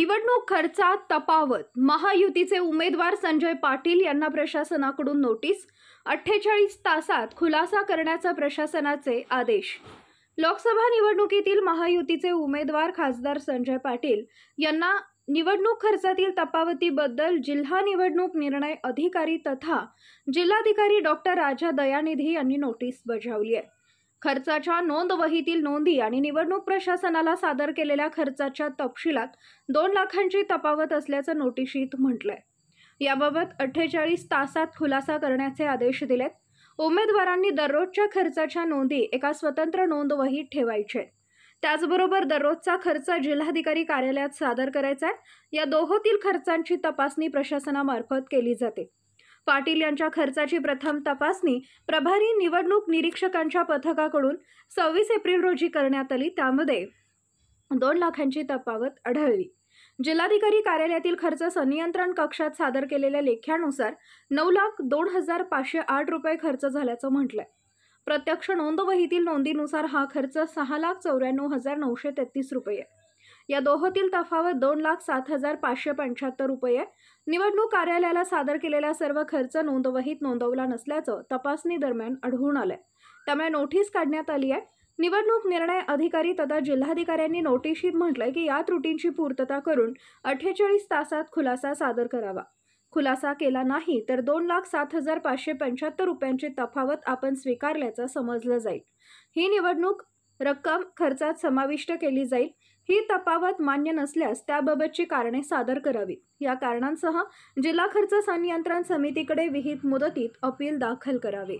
निवडणूक खर्चात तफावत, महायुतीचे उमेदवार संजय पाटील यांना प्रशासनाकडून नोटीस, 48 तासात खुलासा करण्याचा प्रशासनाचे आदेश। लोकसभा निवडणुकीतील महायुतीचे उमेदवार खासदार संजय पाटील यांना निवडणूक खर्चातील तफावतीबद्दल जिल्हा निवडणूक निर्णय अधिकारी तथा जिल्हाधिकारी डॉक्टर राजा दयानिधी यांनी नोटीस बजावली आहे। खर्चाच्या नोंदवहीतील नोंदी आणि निवडणूक प्रशासनाला सादर केलेल्या खर्चाच्या तपशिलात 2 लाखांची तफावत असल्याचं नोटिशीत म्हटलंय। याबाबत 48 तासात खुलासा करण्याचे आदेश दिलेत। उमेदवारांनी दररोजच्या खर्चाच्या नोंदी एका स्वतंत्र नोंदवहीत ठेवायचे। त्याचबरोबर दररोजचा खर्च जिल्हाधिकारी कार्यालयात सादर करायचा आहे। या दोहोतील खर्चांची तपासणी प्रशासनामार्फत केली जाते। पाटील यांच्या खर्चाची प्रथम तपासणी प्रभारी निवडणूक निरीक्षकांच्या पथकाकडून 26 एप्रिल रोजी करण्यात आली। त्यामध्ये 2 लाखांची तफावत आढळली। जिल्हाधिकारी कार्यालयातील खर्च संनियंत्रण कक्षात सादर केलेल्या लेख्यानुसार 9,02,508 रुपये खर्च झाल्याचं म्हटलंय। प्रत्यक्ष नोंदवहीतील नोंदीनुसार हा खर्च 6,94,933 रुपये आहे। या दोहोतील तफावत 2,07,575 रुपये आहे। निवडणूक कार्यालयाला सादर केलेला सर्व खर्च नोंदवहीत नोंदवला नसल्याचं तपासणी दरम्यान आढळून आलंय। त्यामुळे नोटीस काढण्यात आली आहे। निवडणूक निर्णय अधिकारी तथा जिल्हाधिकाऱ्यांनी नोटिशीत म्हटलंय की या त्रुटींची पूर्तता करून 48 तासात खुलासा सादर करावा। खुलासा केला नाही तर 2,07,575 रुपयांची तफावत आपण स्वीकारल्याचं समजलं जाईल। ही निवडणूक रक्कम खर्चात समाविष्ट केली जाईल। ही तफावत मान्य नसल्यास त्याबाबतची कारणे सादर करावी। या कारणांसह जिल्हा खर्च संनियंत्रण समितीकडे विहित मुदतीत अपील दाखल करावे।